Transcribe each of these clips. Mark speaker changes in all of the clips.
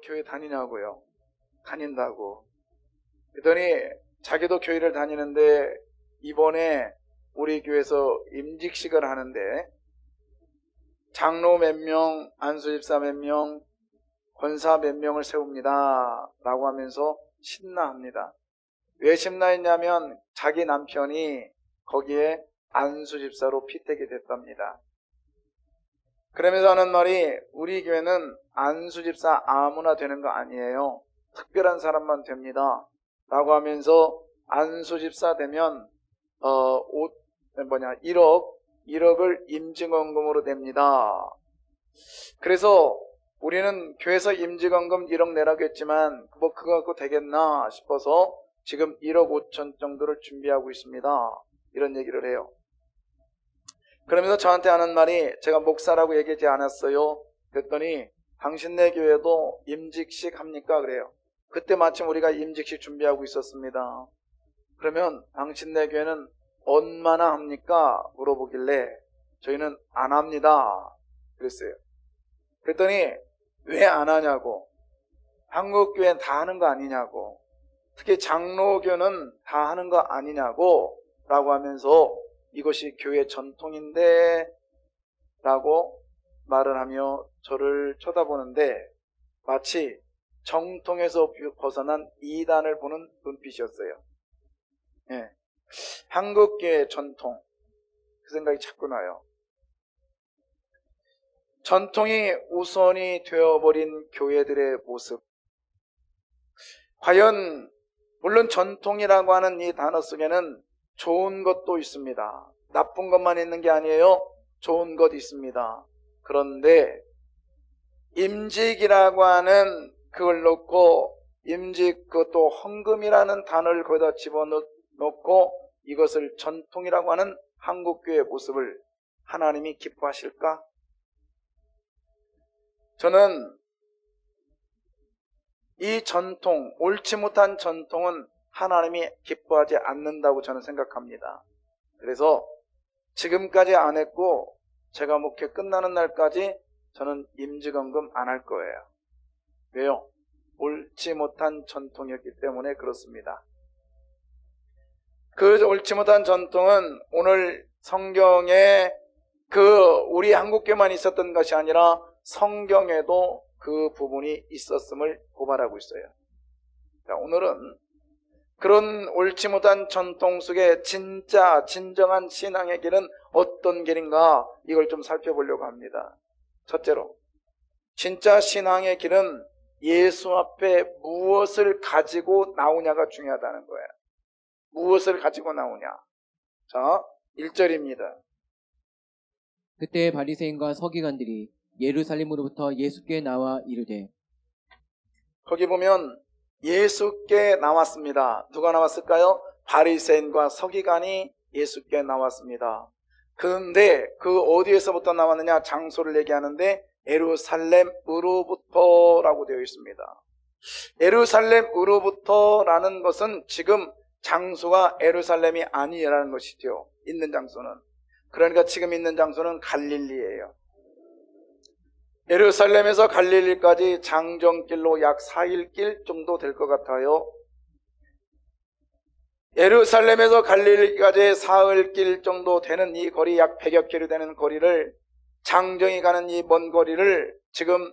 Speaker 1: 교회 다니냐고요. 다닌다고. 그랬더니 자기도 교회를 다니는데 이번에 우리 교회에서 임직식을 하는데 장로 몇 명, 안수집사 몇 명, 권사 몇 명을 세웁니다 라고 하면서 신나합니다. 왜 신나했냐면 자기 남편이 거기에 안수집사로 피택이 됐답니다. 그러면서 하는 말이 우리 교회는 안수집사 아무나 되는 거 아니에요. 특별한 사람만 됩니다 라고 하면서 안수집사 되면 1억을 임직원금으로 냅니다. 그래서 우리는 교회에서 임직원금 1억 내라고 했지만 그거 갖고 되겠나 싶어서 지금 1억 5천 정도를 준비하고 있습니다. 이런 얘기를 해요. 그러면서 저한테 하는 말이, 제가 목사라고 얘기하지 않았어요. 그랬더니 당신네 교회도 임직식 합니까? 그래요. 그때 마침 우리가 임직식 준비하고 있었습니다. 그러면 당신네 교회는 얼마나 합니까? 물어보길래 저희는 안 합니다 그랬어요. 그랬더니 왜 안 하냐고, 한국교회는 다 하는 거 아니냐고, 특히 장로교는 다 하는 거 아니냐고 라고 하면서 이것이 교회 전통인데 라고 말을 하며 저를 쳐다보는데 마치 정통에서 벗어난 이단을 보는 눈빛이었어요. 예. 한국교회 전통, 그 생각이 자꾸 나요. 전통이 우선이 되어버린 교회들의 모습. 과연 물론 전통이라고 하는 이 단어 속에는 좋은 것도 있습니다. 나쁜 것만 있는 게 아니에요. 좋은 것 있습니다. 그런데 임직이라고 하는 그걸 놓고, 임직 그것도 헌금이라는 단어를 거기다 집어넣고 이것을 전통이라고 하는 한국교회의 모습을 하나님이 기뻐하실까? 저는 이 전통, 옳지 못한 전통은 하나님이 기뻐하지 않는다고 저는 생각합니다. 그래서 지금까지 안 했고 제가 목회 끝나는 날까지 저는 임직원금 안 할 거예요. 왜요? 옳지 못한 전통이었기 때문에 그렇습니다. 그 옳지 못한 전통은 오늘 성경에 우리 한국교만 있었던 것이 아니라 성경에도 그 부분이 있었음을 고발하고 있어요. 자, 오늘은 그런 옳지 못한 전통 속에 진정한 신앙의 길은 어떤 길인가, 이걸 좀 살펴보려고 합니다. 첫째로, 진짜 신앙의 길은 예수 앞에 무엇을 가지고 나오냐가 중요하다는 거예요. 무엇을 가지고 나오냐. 자, 1절입니다.
Speaker 2: 그때 바리새인과 서기관들이 예루살렘으로부터 예수께 나와 이르되,
Speaker 1: 거기 보면 예수께 나왔습니다. 누가 나왔을까요? 바리새인과 서기관이 예수께 나왔습니다. 그런데 그 어디에서부터 나왔느냐, 장소를 얘기하는데 예루살렘으로부터라고 되어 있습니다. 예루살렘으로부터라는 것은 지금 장소가 예루살렘이 아니라는 것이죠. 있는 장소는. 그러니까 지금 있는 장소는 갈릴리예요. 예루살렘에서 갈릴리까지 장정길로 약 4일길 정도 될 것 같아요. 예루살렘에서 갈릴리까지 사흘길 정도 되는 이 거리, 약 100여 킬로 되는 거리를, 장정이 가는 이 먼 거리를 지금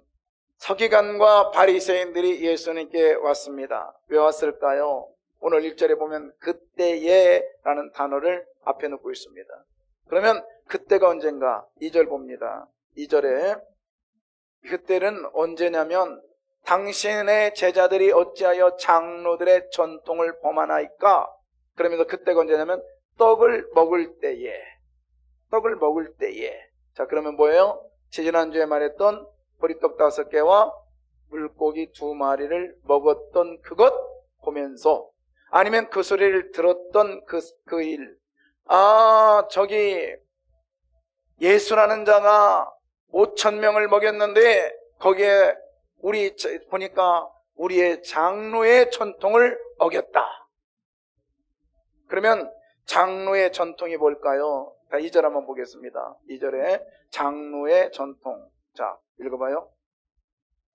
Speaker 1: 서기관과 바리새인들이 예수님께 왔습니다. 왜 왔을까요? 오늘 1절에 보면 그때에 라는 단어를 앞에 놓고 있습니다. 그러면 그때가 언젠가? 2절 봅니다. 2절에 그때는 언제냐면, 당신의 제자들이 어찌하여 장로들의 전통을 범하나이까? 그러면서 그때가 언제냐면 떡을 먹을 때에. 떡을 먹을 때에. 자, 그러면 뭐예요? 지난주에 말했던 보리떡 5개와 물고기 2마리를 먹었던 그것 보면서, 아니면 그 소리를 들었던 그 일. 저기 예수라는 자가 5,000명을 먹였는데 거기에 우리 보니까 우리의 장로의 전통을 어겼다. 그러면 장로의 전통이 뭘까요? 자, 2절 한번 보겠습니다. 2절에 장로의 전통. 자, 읽어봐요.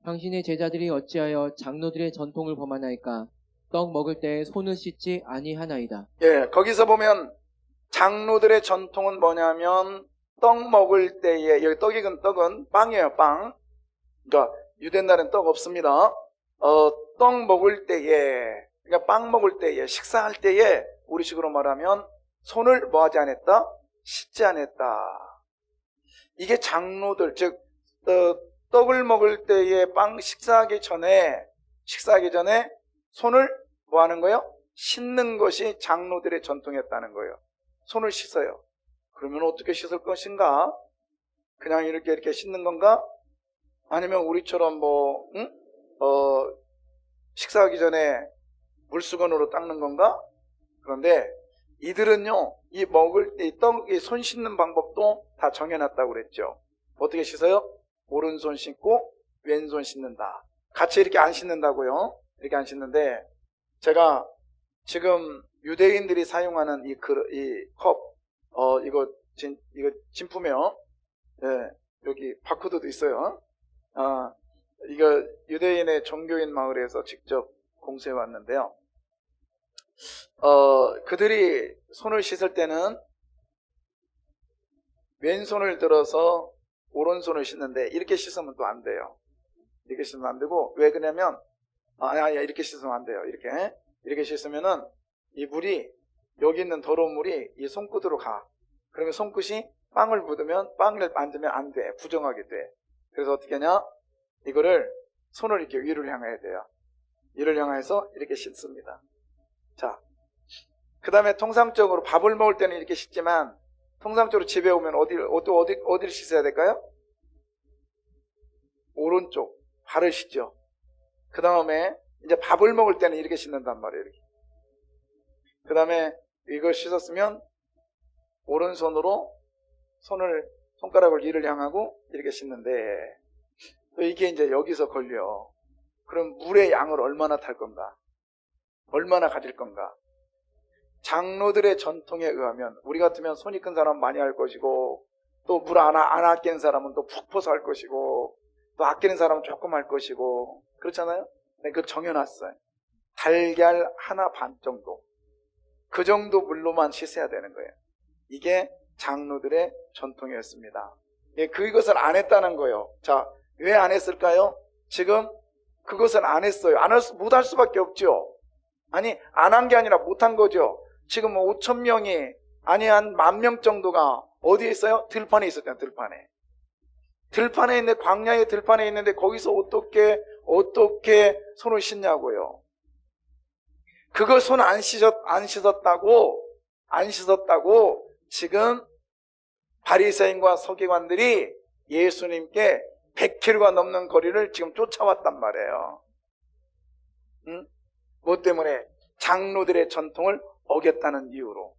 Speaker 2: 당신의 제자들이 어찌하여 장로들의 전통을 범하나이까? 떡 먹을 때 손을 씻지 아니하나이다.
Speaker 1: 예, 거기서 보면 장로들의 전통은 뭐냐면 떡 먹을 때에, 여기 떡은 빵이에요, 빵. 그러니까 유대날은 떡 없습니다. 떡 먹을 때에, 그러니까 빵 먹을 때에, 식사할 때에 우리식으로 말하면 손을 뭐하지 않았다? 씻지 않았다. 이게 장로들, 즉 떡을 먹을 때에 빵 식사하기 전에 손을 뭐 하는 거예요? 씻는 것이 장로들의 전통이었다는 거예요. 손을 씻어요. 그러면 어떻게 씻을 것인가? 그냥 이렇게 씻는 건가? 아니면 우리처럼 식사하기 전에 물수건으로 닦는 건가? 그런데 이들은요, 이 먹을 때 이 손 씻는 방법도 다 정해놨다고 그랬죠. 어떻게 씻어요? 오른손 씻고 왼손 씻는다. 같이 이렇게 안 씻는다고요. 이렇게 안 씻는데, 제가 지금 유대인들이 사용하는 이 컵, 이거 진품이요. 예, 여기 바코드도 있어요. 이거 유대인의 종교인 마을에서 직접 공수해 왔는데요. 그들이 손을 씻을 때는 왼손을 들어서 오른손을 씻는데, 이렇게 씻으면 또 안 돼요. 이렇게 씻으면 안 되고, 왜 그러냐면, 이렇게 씻으면 안 돼요. 이렇게 씻으면은 이 물이, 여기 있는 더러운 물이 이 손끝으로 가. 그러면 손끝이 빵을 묻으면, 빵을 만지면 안 돼. 부정하게 돼. 그래서 어떻게 하냐? 이거를 손을 이렇게 위를 향해야 돼요. 위를 향해서 이렇게 씻습니다. 자, 그 다음에 통상적으로 밥을 먹을 때는 이렇게 씻지만, 통상적으로 집에 오면 어디를 씻어야 될까요? 오른쪽, 발을 씻죠. 그 다음에 이제 밥을 먹을 때는 이렇게 씻는단 말이에요. 이렇게. 그 다음에 이걸 씻었으면 오른손으로 손가락을 위를 향하고 이렇게 씻는데, 또 이게 이제 여기서 걸려. 그럼 물의 양을 얼마나 탈 건가? 얼마나 가질 건가? 장로들의 전통에 의하면 우리 같으면 손이 큰 사람은 많이 할 것이고, 또 물 안 아끼는 사람은 또 푹 퍼서 할 것이고, 또 아끼는 사람은 조금 할 것이고, 그렇잖아요? 네, 그걸 정해놨어요. 달걀 하나 반 정도, 그 정도 물로만 씻어야 되는 거예요. 이게 장로들의 전통이었습니다. 예, 그것을 안 했다는 거예요. 자, 왜 안 했을까요? 지금 그것을 안 했어요. 못할 수밖에 없죠. 아니, 안 한 게 아니라 못한 거죠. 지금 5,000명이, 아니 한 10,000명 정도가 어디에 있어요? 들판에 있었잖아요. 들판에 있는데, 광야의 들판에 있는데 거기서 어떻게 손을 씻냐고요. 그거 손 안 씻었다고 지금 바리새인과 서기관들이 예수님께 100km가 넘는 거리를 지금 쫓아왔단 말이에요. 응? 뭐 때문에? 장로들의 전통을 어겼다는 이유로.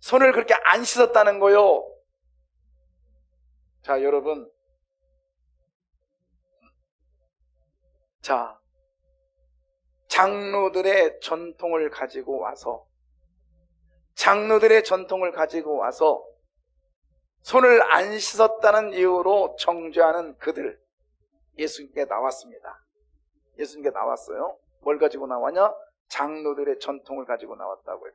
Speaker 1: 손을 그렇게 안 씻었다는 거요. 자, 여러분. 자, 장로들의 전통을 가지고 와서 손을 안 씻었다는 이유로 정죄하는 그들, 예수님께 나왔습니다. 예수님께 나왔어요. 뭘 가지고 나왔냐? 장로들의 전통을 가지고 나왔다고요.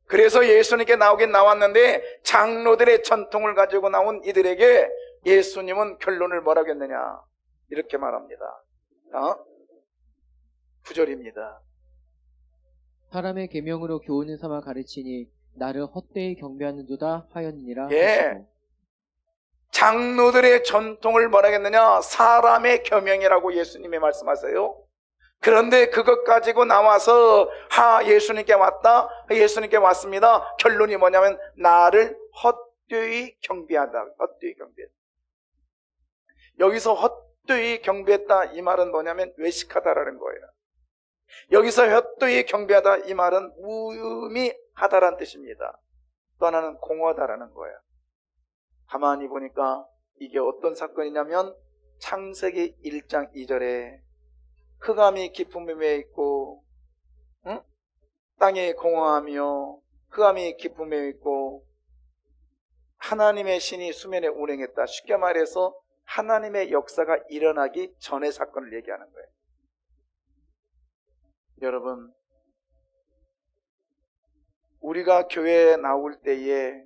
Speaker 1: 그래서 예수님께 나오긴 나왔는데, 장로들의 전통을 가지고 나온 이들에게 예수님은 결론을 뭐라고 했느냐? 이렇게 말합니다. 9절입니다.
Speaker 2: 사람의 계명으로 교훈을 삼아 가르치니 나를 헛되이 경배하는도다 하였느니라.
Speaker 1: 예.
Speaker 2: 하시고.
Speaker 1: 장로들의 전통을 뭐라고 했느냐? 사람의 계명이라고 예수님이 말씀하세요. 그런데 그것 가지고 나와서 예수님께 왔습니다. 결론이 뭐냐면 나를 헛되이 경배하다. 여기서 헛되이 경배했다 이 말은 뭐냐면 외식하다라는 거예요. 여기서 헛되이 경배하다 이 말은 무의미하다라는 뜻입니다. 또 하나는 공허하다라는 거예요. 가만히 보니까 이게 어떤 사건이냐면 창세기 1장 2절에 흑암이 깊은 봄에 있고, 땅이 공허하며 흑암이 깊은 봄에 있고, 하나님의 신이 수면에 운행했다. 쉽게 말해서 하나님의 역사가 일어나기 전의 사건을 얘기하는 거예요. 여러분, 우리가 교회에 나올 때에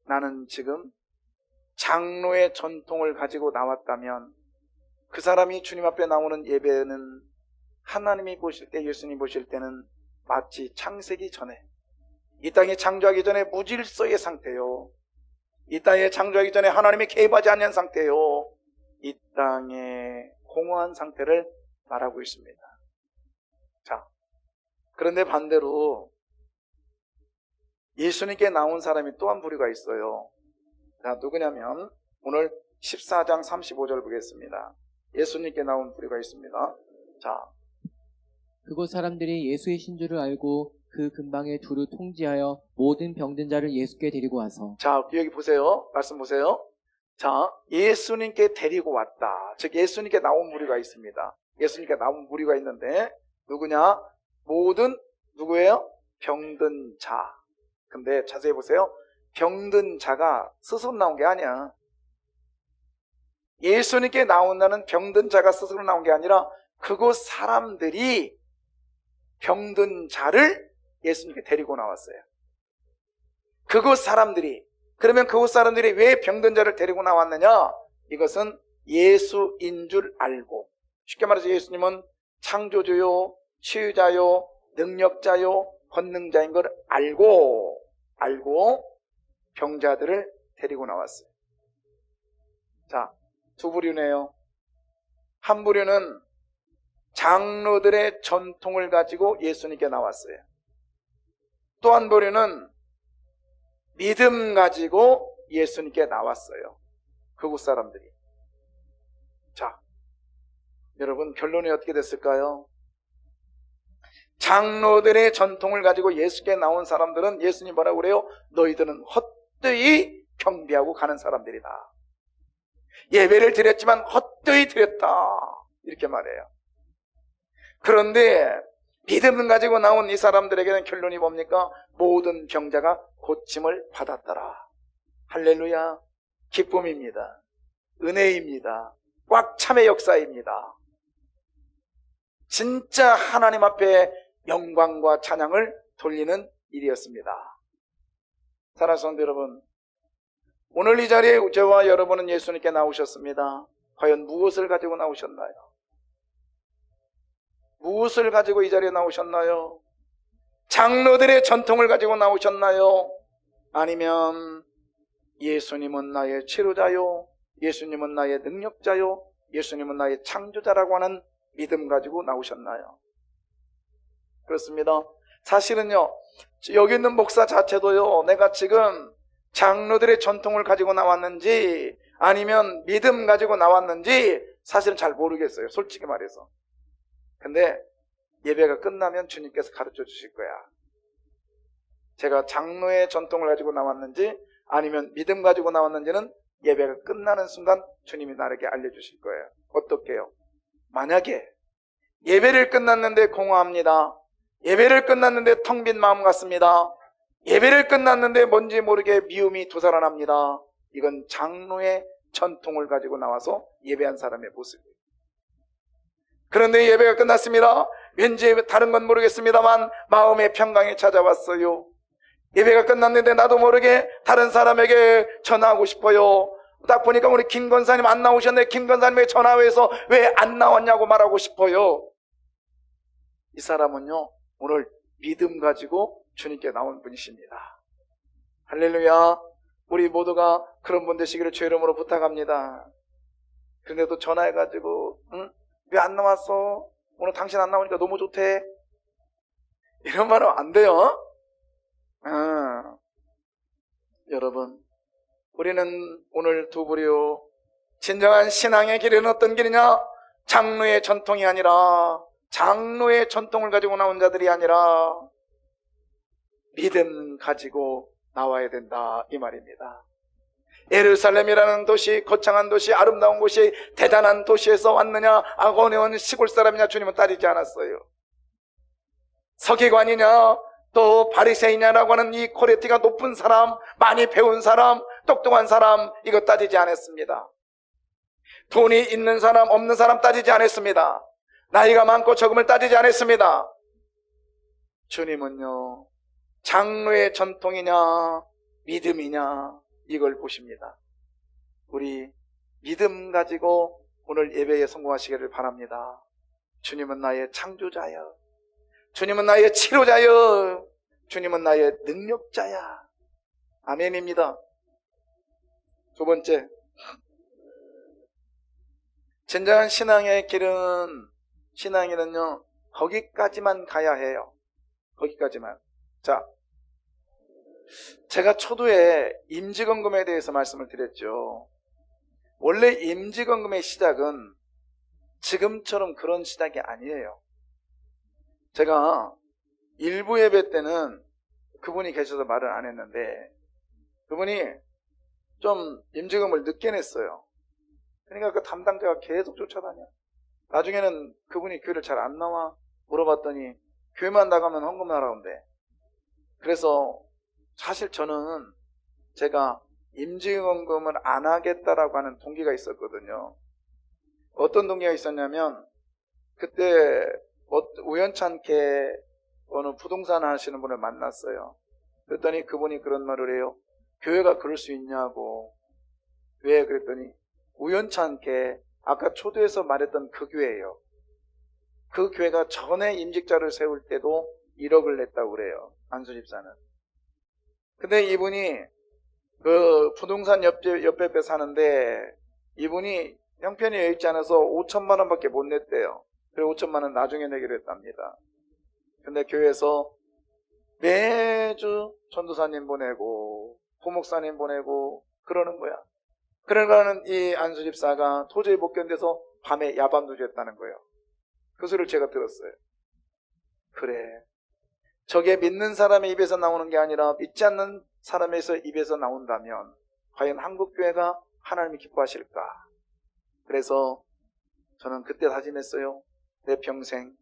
Speaker 1: 나는 지금 장로의 전통을 가지고 나왔다면 그 사람이 주님 앞에 나오는 예배는 하나님이 보실 때, 예수님 보실 때는 마치 창세기 전에, 이 땅에 창조하기 전에 무질서의 상태요. 이 땅에 창조하기 전에 하나님이 개입하지 않는 상태요. 이 땅의 공허한 상태를 말하고 있습니다. 자, 그런데 반대로 예수님께 나온 사람이 또 한 부류가 있어요. 자, 누구냐면 오늘 14장 35절 보겠습니다. 예수님께 나온 부류가 있습니다. 자,
Speaker 2: 그곳 사람들이 예수의 신주를 알고 그 근방에 두루 통지하여 모든 병든 자를 예수께 데리고 와서.
Speaker 1: 자, 여기 보세요. 말씀 보세요. 자, 예수님께 데리고 왔다. 즉 예수님께 나온 무리가 있습니다. 예수님께 나온 무리가 있는데 누구냐? 모든 누구예요? 병든 자. 근데 자세히 보세요. 병든 자가 스스로 나온 게 아니야. 예수님께 나온다는 병든 자가 스스로 나온 게 아니라 그곳 사람들이 병든 자를 예수님께 데리고 나왔어요. 그곳 사람들이. 그러면 그곳 사람들이 왜 병든 자를 데리고 나왔느냐? 이것은 예수인 줄 알고, 쉽게 말해서 예수님은 창조주요, 치유자요, 능력자요, 권능자인 걸 알고 병자들을 데리고 나왔어요. 자, 두 부류네요. 한 부류는 장로들의 전통을 가지고 예수님께 나왔어요. 또 한 부류는 믿음 가지고 예수님께 나왔어요. 그곳 사람들이. 자, 여러분 결론이 어떻게 됐을까요? 장로들의 전통을 가지고 예수께 나온 사람들은 예수님 뭐라고 그래요? 너희들은 헛되이 경배하고 가는 사람들이다. 예배를 드렸지만 헛되이 드렸다. 이렇게 말해요. 그런데 믿음을 가지고 나온 이 사람들에게는 결론이 뭡니까? 모든 병자가 고침을 받았더라. 할렐루야. 기쁨입니다. 은혜입니다. 꽉 참의 역사입니다. 진짜 하나님 앞에 영광과 찬양을 돌리는 일이었습니다. 사랑하는 성도 여러분, 오늘 이 자리에 저와 여러분은 예수님께 나오셨습니다. 과연 무엇을 가지고 나오셨나요? 무엇을 가지고 이 자리에 나오셨나요? 장로들의 전통을 가지고 나오셨나요? 아니면 예수님은 나의 치료자요, 예수님은 나의 능력자요, 예수님은 나의 창조자라고 하는 믿음 가지고 나오셨나요? 그렇습니다. 사실은요, 여기 있는 목사 자체도요, 내가 지금 장로들의 전통을 가지고 나왔는지 아니면 믿음 가지고 나왔는지 사실은 잘 모르겠어요. 솔직히 말해서. 근데 예배가 끝나면 주님께서 가르쳐 주실 거야. 제가 장로의 전통을 가지고 나왔는지 아니면 믿음 가지고 나왔는지는 예배가 끝나는 순간 주님이 나에게 알려주실 거예요. 어떻게요? 만약에 예배를 끝났는데 공허합니다. 예배를 끝났는데 텅 빈 마음 같습니다. 예배를 끝났는데 뭔지 모르게 미움이 도살아납니다. 이건 장로의 전통을 가지고 나와서 예배한 사람의 모습이에요. 그런데 예배가 끝났습니다. 왠지 다른 건 모르겠습니다만 마음의 평강이 찾아왔어요. 예배가 끝났는데 나도 모르게 다른 사람에게 전화하고 싶어요. 딱 보니까 우리 김 권사님 안 나오셨네. 김 권사님에게 전화해서 왜 안 나왔냐고 말하고 싶어요. 이 사람은요, 오늘 믿음 가지고 주님께 나온 분이십니다. 할렐루야. 우리 모두가 그런 분 되시기를 주의 이름으로 부탁합니다. 그런데도 전화해가지고 왜 안 나왔어? 오늘 당신 안 나오니까 너무 좋대. 이런 말은 안 돼요. 여러분, 우리는 오늘 두 부류, 진정한 신앙의 길은 어떤 길이냐? 장로의 전통이 아니라, 장로의 전통을 가지고 나온 자들이 아니라 믿음 가지고 나와야 된다, 이 말입니다. 예루살렘이라는 도시, 거창한 도시, 아름다운 곳이 대단한 도시에서 왔느냐, 아고네온 시골 사람이냐, 주님은 따지지 않았어요. 서기관이냐, 또 바리새이냐라고 하는 이 퀄리티가 높은 사람, 많이 배운 사람, 똑똑한 사람, 이거 따지지 않았습니다. 돈이 있는 사람 없는 사람 따지지 않았습니다. 나이가 많고 적음을 따지지 않았습니다. 주님은요, 장로의 전통이냐 믿음이냐 이걸 보십니다. 우리 믿음 가지고 오늘 예배에 성공하시기를 바랍니다. 주님은 나의 창조자여, 주님은 나의 치료자여, 주님은 나의 능력자야. 아멘입니다. 두 번째, 진정한 신앙의 길은, 신앙에는요 거기까지만 가야 해요. 거기까지만. 자, 제가 초두에 임직원금에 대해서 말씀을 드렸죠. 원래 임직원금의 시작은 지금처럼 그런 시작이 아니에요. 제가 일부 예배 때는 그분이 계셔서 말을 안 했는데, 그분이 좀 임직원을 늦게 냈어요. 그러니까 그 담당자가 계속 쫓아다녀. 나중에는 그분이 교회를 잘 안 나와. 물어봤더니 교회만 나가면 헌금 나라는데. 그래서 사실 저는 제가 임직원금을 안 하겠다라고 하는 동기가 있었거든요. 어떤 동기가 있었냐면, 그때 우연찮게 어느 부동산 하시는 분을 만났어요. 그랬더니 그분이 그런 말을 해요. 교회가 그럴 수 있냐고. 왜? 그랬더니 우연찮게 아까 초두에서 말했던 그 교회예요. 그 교회가 전에 임직자를 세울 때도 1억을 냈다고 그래요. 안수 집사는. 근데 이분이 그 부동산 옆에 사는데, 이분이 형편이 여의치 않아서 5천만 원밖에 못 냈대요. 그리고 5천만 원 나중에 내기로 했답니다. 근데 교회에서 매주 전도사님 보내고 부목사님 보내고 그러는 거야. 그러니까는 이 안수 집사가 도저히 못 견뎌서 밤에 야밤도 잤다는 거예요. 그 소리를 제가 들었어요. 그래, 저게 믿는 사람의 입에서 나오는 게 아니라 믿지 않는 사람에서 입에서 나온다면 과연 한국교회가 하나님이 기뻐하실까? 그래서 저는 그때 다짐했어요. 내 평생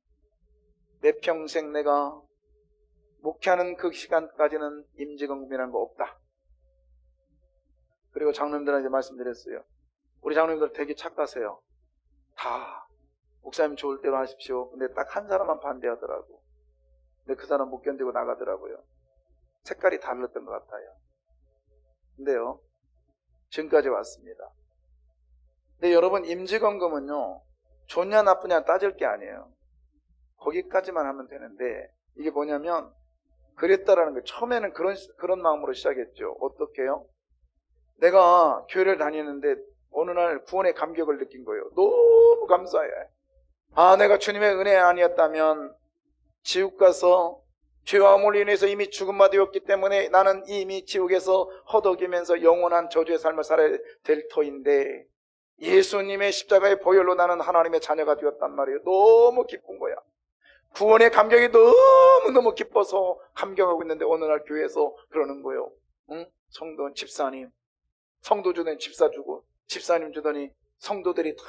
Speaker 1: 내가 목회하는 그 시간까지는 임직원금이라는 거 없다. 그리고 장로님들한테 말씀드렸어요. 우리 장로님들 되게 착하세요. 다 목사님 좋을 대로 하십시오. 근데 딱 한 사람만 반대하더라고. 근데 그 사람 못 견디고 나가더라고요. 색깔이 달랐던 것 같아요. 근데요, 지금까지 왔습니다. 근데 여러분, 임직원금은요 좋냐 나쁘냐 따질 게 아니에요. 거기까지만 하면 되는데, 이게 뭐냐면 그랬다라는 거예요. 처음에는 그런 마음으로 시작했죠. 어떻게 해요? 내가 교회를 다니는데 어느 날 구원의 감격을 느낀 거예요. 너무 감사해. 아, 내가 주님의 은혜 아니었다면 지옥 가서 죄와함으로 인해서 이미 죽음마 되었기 때문에 나는 이미 지옥에서 허덕이면서 영원한 저주의 삶을 살아야 될 터인데, 예수님의 십자가의 보혈로 나는 하나님의 자녀가 되었단 말이에요. 너무 기쁜 거야. 구원의 감격이 너무너무 기뻐서 감격하고 있는데 어느 날 교회에서 그러는 거예요. 응? 성도 집사님, 성도 주더니 집사 주고, 집사님 주더니 성도들이 다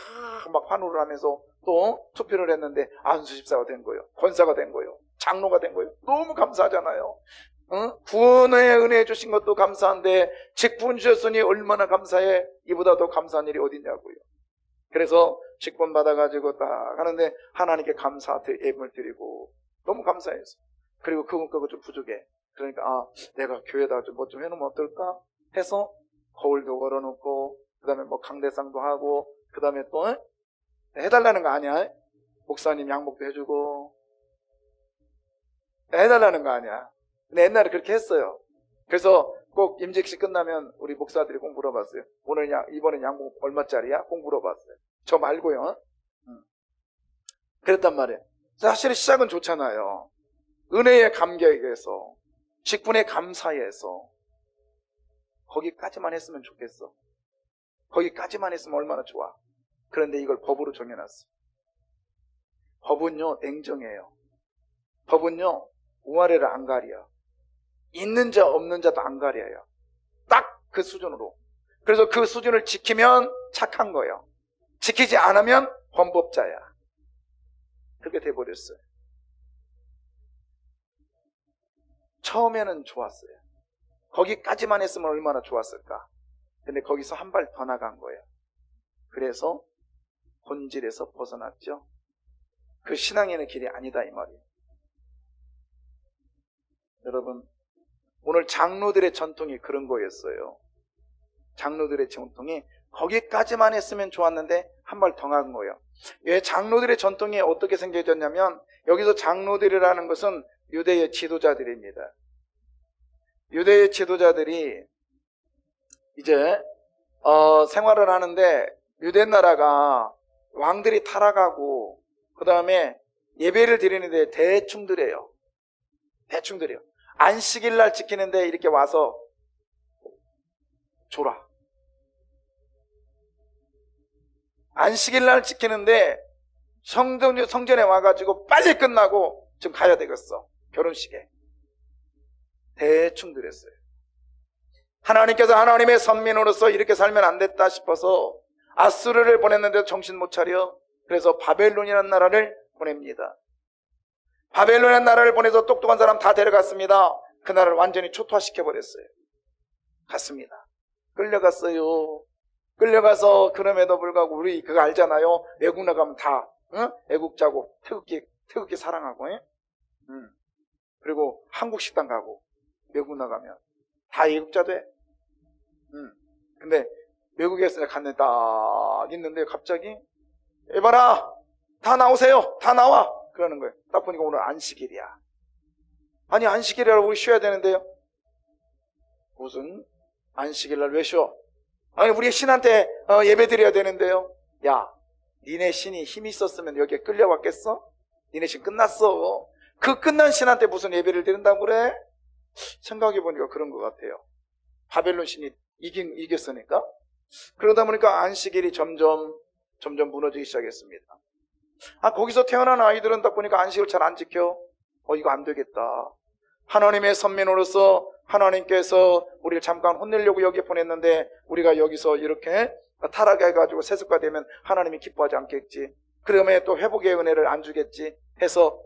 Speaker 1: 막 환호를 하면서 또 투표를 했는데 안수 집사가 된 거예요. 권사가 된 거예요. 장로가 된 거예요. 너무 감사하잖아요. 응? 구원의 은혜 주신 것도 감사한데 직분 주셨으니 얼마나 감사해. 이보다 더 감사한 일이 어딨냐고요. 그래서 직분 받아가지고 딱 하는데 하나님께 감사 예물 드리고 너무 감사해서, 그리고 그거 좀 부족해. 그러니까 내가 교회에다 뭐 좀 해놓으면 어떨까 해서 거울도 걸어놓고, 그 다음에 뭐 강대상도 하고, 그 다음에 또 해달라는 거 아니야. 목사님 양복도 해주고 해달라는 거 아니야. 근데 옛날에 그렇게 했어요. 그래서 꼭 임직식 끝나면 우리 목사들이 꼭 물어봤어요. 이번엔 양복 얼마짜리야? 꼭 물어봤어요. 저 말고요. 그랬단 말이에요. 사실 시작은 좋잖아요. 은혜의 감격에서, 직분의 감사에서. 거기까지만 했으면 좋겠어. 거기까지만 했으면 얼마나 좋아. 그런데 이걸 법으로 정해놨어. 법은요 냉정해요. 법은요 우아래를 안 가려. 있는 자 없는 자도 안 가려요. 딱 그 수준으로. 그래서 그 수준을 지키면 착한 거예요. 지키지 않으면 범법자야. 그렇게 돼버렸어요. 처음에는 좋았어요. 거기까지만 했으면 얼마나 좋았을까. 근데 거기서 한 발 더 나간 거예요. 그래서 본질에서 벗어났죠. 그 신앙인의 길이 아니다 이 말이에요. 여러분, 오늘 장로들의 전통이 그런 거였어요. 장로들의 전통이 거기까지만 했으면 좋았는데 한 발 더 간 거예요. 왜 장로들의 전통이 어떻게 생겨졌냐면, 여기서 장로들이라는 것은 유대의 지도자들입니다. 유대의 지도자들이 이제 생활을 하는데, 유대 나라가 왕들이 타락하고 그 다음에 예배를 드리는데 대충 드려요. 안식일 날 지키는데 이렇게 와서 줘라. 안식일 날 지키는데 성전에 와가지고 빨리 끝나고 지금 가야 되겠어. 결혼식에. 대충 드렸어요. 하나님께서 하나님의 선민으로서 이렇게 살면 안 됐다 싶어서 아수르를 보냈는데 정신 못 차려. 그래서 바벨론이라는 나라를 보냅니다. 바벨론이라는 나라를 보내서 똑똑한 사람 다 데려갔습니다. 그 나라를 완전히 초토화시켜버렸어요. 갔습니다. 끌려갔어요. 끌려가서 그럼에도 불구하고 우리 그거 알잖아요. 외국 나가면 다 애국자고 태극기 사랑하고 그리고 한국 식당 가고 외국 나가면 다 애국자 돼. 근데 외국에서 갔는데 딱 있는데 갑자기 에바라 다 나오세요. 다 나와. 그러는 거예요. 딱 보니까 오늘 안식일이야. 아니 안식일이라고 우리 쉬어야 되는데요. 무슨 안식일날 왜 쉬어? 아니 우리 신한테 예배 드려야 되는데요. 야, 니네 신이 힘이 있었으면 여기에 끌려왔겠어? 니네 신 끝났어. 그 끝난 신한테 무슨 예배를 드린다고 그래? 생각해보니까 그런 것 같아요. 바벨론 신이 이겼으니까. 그러다 보니까 안식일이 점점 무너지기 시작했습니다. 거기서 태어난 아이들은 딱 보니까 안식을 잘 안 지켜. 이거 안 되겠다. 하나님의 선민으로서 하나님께서 우리를 잠깐 혼내려고 여기 보냈는데 우리가 여기서 이렇게 타락해가지고 세습화되면 하나님이 기뻐하지 않겠지. 그러면 또 회복의 은혜를 안 주겠지 해서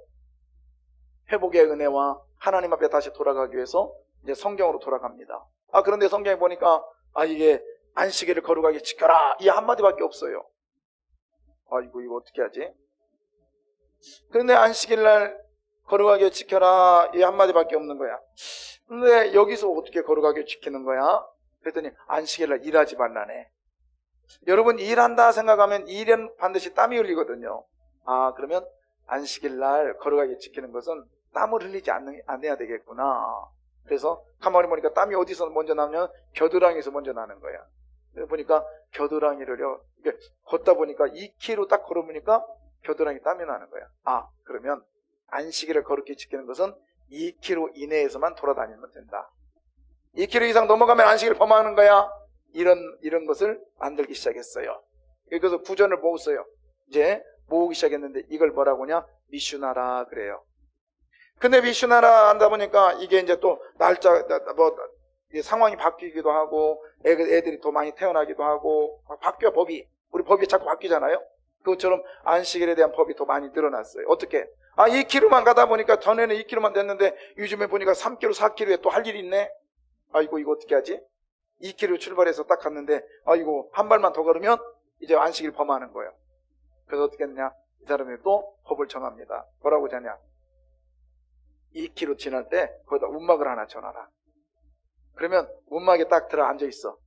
Speaker 1: 회복의 은혜와 하나님 앞에 다시 돌아가기 위해서 이제 성경으로 돌아갑니다. 그런데 성경에 보니까 이게 안식일을 거룩하게 지켜라 이 한마디밖에 없어요. 이거 어떻게 하지? 그런데 안식일날 거룩하게 지켜라 이 한마디밖에 없는 거야. 근데 여기서 어떻게 거룩하게 지키는 거야? 그랬더니 안식일날 일하지 말라네. 여러분 일한다 생각하면 일은 반드시 땀이 흘리거든요. 그러면 안식일날 거룩하게 지키는 것은 땀을 흘리지 않아야 되겠구나. 그래서 가만히 보니까 땀이 어디서 먼저 나면 겨드랑이에서 먼저 나는 거야. 그래서 보니까 겨드랑이를요, 이게 걷다 보니까 2km 딱 걸어보니까 겨드랑이 땀이 나는 거야. 그러면 안식일을 거룩히 지키는 것은 2km 이내에서만 돌아다니면 된다. 2km 이상 넘어가면 안식일을 범하는 거야. 이런 것을 만들기 시작했어요. 그래서 구전을 모았어요. 이제 모으기 시작했는데 이걸 뭐라고 하냐? 미슈나라 그래요. 근데 미슈나라 한다 보니까 이게 이제 또 날짜 상황이 바뀌기도 하고 애들이 더 많이 태어나기도 하고 바뀌어 법이. 우리 법이 자꾸 바뀌잖아요. 그것처럼 안식일에 대한 법이 더 많이 늘어났어요. 어떻게? 2km만 가다 보니까 전에는 2km만 됐는데 요즘에 보니까 3km, 4km에 또 할 일이 있네. 이거 어떻게 하지? 2km 출발해서 딱 갔는데 한 발만 더 걸으면 이제 안식일 범하는 거예요. 그래서 어떻게 했느냐? 이 사람이 또 법을 정합니다. 뭐라고 하냐? 2km 지날 때 거기다 움막을 하나 쳐놔라. 그러면 움막에 딱 들어 앉아 있어.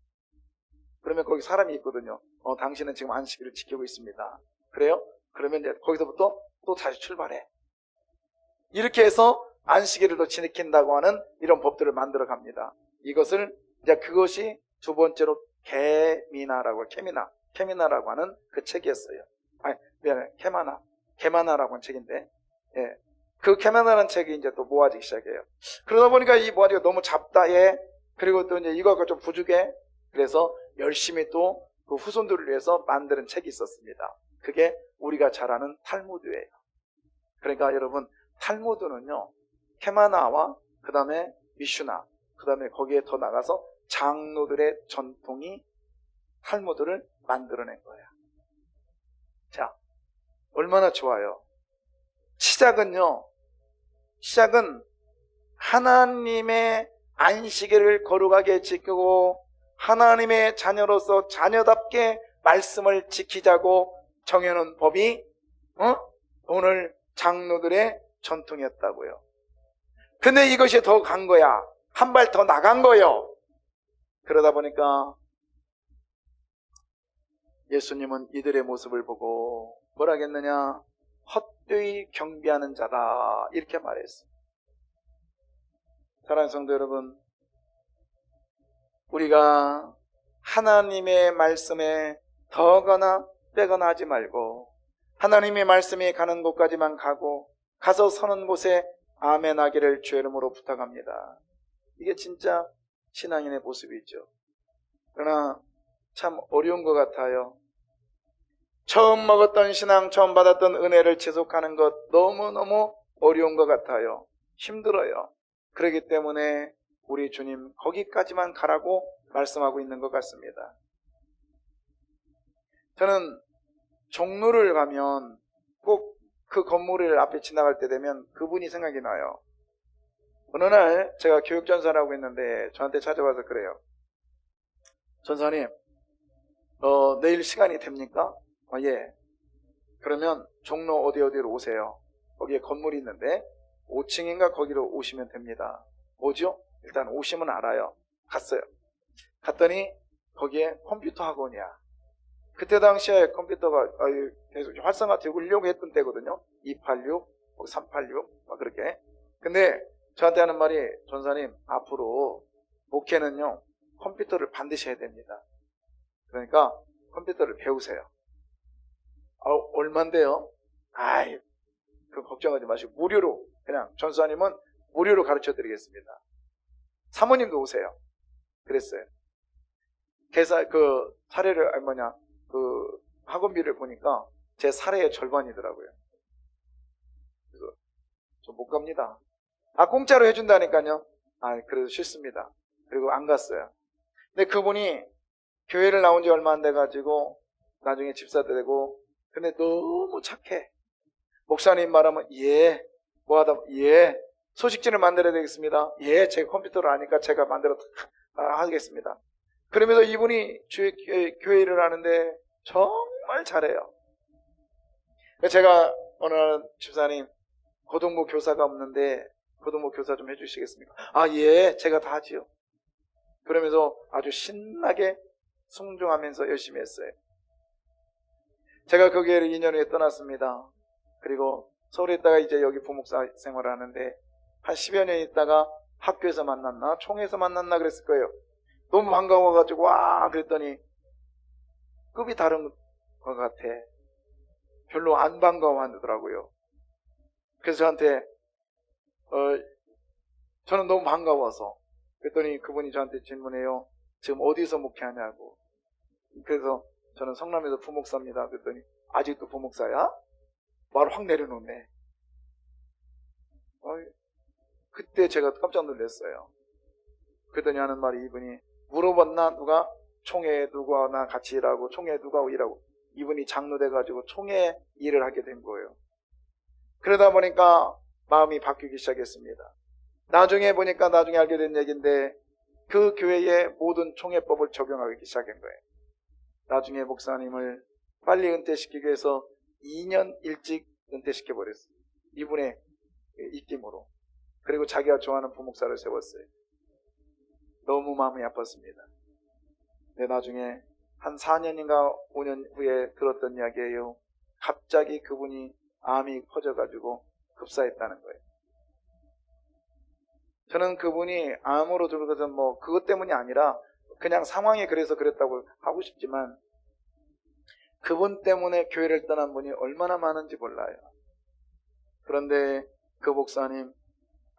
Speaker 1: 그러면 거기 사람이 있거든요. 당신은 지금 안식일을 지키고 있습니다. 그래요? 그러면 이제 거기서부터 또 다시 출발해. 이렇게 해서 안식일을 더 지킨다고 하는 이런 법들을 만들어 갑니다. 그것이 두 번째로 케미나라고 하는 그 책이었어요. 케마나라고 하는 책인데, 그 케마나라는 책이 이제 또 모아지기 시작해요. 그러다 보니까 이 모아지가 너무 잡다, 그리고 또 이제 이거가 좀 부족해. 그래서 열심히 또 그 후손들을 위해서 만드는 책이 있었습니다. 그게 우리가 잘 아는 탈무드예요. 그러니까 여러분, 탈무드는요, 케마나와 그 다음에 미슈나, 그 다음에 거기에 더 나가서 장로들의 전통이 탈무드를 만들어낸 거예요. 자, 얼마나 좋아요. 시작은 하나님의 안식일을 거룩하게 지키고 하나님의 자녀로서 자녀답게 말씀을 지키자고 정해놓은 법이 오늘 장로들의 전통이었다고요. 근데 이것이 더 간 거야. 한 발 더 나간 거예요. 그러다 보니까 예수님은 이들의 모습을 보고 뭐라 하겠느냐? 헛되이 경비하는 자다, 이렇게 말했어요. 사랑하는 성도 여러분, 우리가 하나님의 말씀에 더거나 빼거나 하지 말고 하나님의 말씀이 가는 곳까지만 가고 가서 서는 곳에 아멘 하기를 주의 이름으로 부탁합니다. 이게 진짜 신앙인의 모습이죠. 그러나 참 어려운 것 같아요. 처음 먹었던 신앙, 처음 받았던 은혜를 지속하는 것 너무너무 어려운 것 같아요. 힘들어요. 그렇기 때문에 우리 주님 거기까지만 가라고 말씀하고 있는 것 같습니다. 저는 종로를 가면 꼭 그 건물을 앞에 지나갈 때 되면 그분이 생각이 나요. 어느 날 제가 교육전사를 하고 있는데 저한테 찾아와서 그래요. 전사님, 내일 시간이 됩니까? 예. 그러면 종로 어디로 오세요. 거기에 건물이 있는데 5층인가 거기로 오시면 됩니다. 뭐죠? 일단 오시면 알아요. 갔어요. 갔더니 거기에 컴퓨터 학원이야. 그때 당시에 컴퓨터가 계속 활성화되려고 했던 때거든요. 286, 386 막 그렇게. 근데 저한테 하는 말이, 전사님 앞으로 목회는요 컴퓨터를 반드시 해야 됩니다. 그러니까 컴퓨터를 배우세요. 얼만데요? 그 걱정하지 마시고 무료로, 그냥 전사님은 무료로 가르쳐 드리겠습니다. 사모님도 오세요. 그랬어요. 사례를 학원비를 보니까 제 사례의 절반이더라고요. 그래서 저 못 갑니다. 공짜로 해준다니까요. 그래도 싫습니다. 그리고 안 갔어요. 근데 그분이 교회를 나온 지 얼마 안 돼가지고 나중에 집사도 되고, 근데 너무 착해. 목사님 말하면 예, 소식지를 만들어야 되겠습니다. 예, 제가 컴퓨터를 아니까 제가 만들어 하겠습니다. 그러면서 이분이 교회를 하는데 정말 잘해요. 제가 어느 날, 집사님 고등부 교사가 없는데 고등부 교사 좀 해주시겠습니까? 예, 제가 다 하지요. 그러면서 아주 신나게 순종하면서 열심히 했어요. 제가 그 교회를 2년 후에 떠났습니다. 그리고 서울에 있다가 이제 여기 부목사 생활을 하는데 한 10여 년 있다가 학교에서 만났나 총회에서 만났나 그랬을 거예요. 너무 반가워가지고 그랬더니 급이 다른 것 같아. 별로 안 반가워하더라고요. 그래서 저한테 저는 너무 반가워서, 그랬더니 그분이 저한테 질문해요. 지금 어디서 목회하냐고. 그래서 저는 성남에서 부목사입니다. 그랬더니 아직도 부목사야? 말을 확 내려놓네. 그때 제가 깜짝 놀랐어요. 그랬더니 하는 말이, 이분이 물어봤나? 누가 총회 누구나 같이 일하고 총회 누가 일하고, 이분이 장로 돼가지고 총회 일을 하게 된 거예요. 그러다 보니까 마음이 바뀌기 시작했습니다. 나중에 보니까 나중에 알게 된 얘기인데 그 교회의 모든 총회법을 적용하기 시작한 거예요. 나중에 목사님을 빨리 은퇴시키기 위해서 2년 일찍 은퇴시켜버렸어요. 이분의 입김으로. 그리고 자기가 좋아하는 부목사를 세웠어요. 너무 마음이 아팠습니다. 근데 나중에 한 4년인가 5년 후에 들었던 이야기예요. 갑자기 그분이 암이 퍼져가지고 급사했다는 거예요. 저는 그분이 암으로 들어가서 그것 때문이 아니라 그냥 상황이 그래서 그랬다고 하고 싶지만, 그분 때문에 교회를 떠난 분이 얼마나 많은지 몰라요. 그런데 그 목사님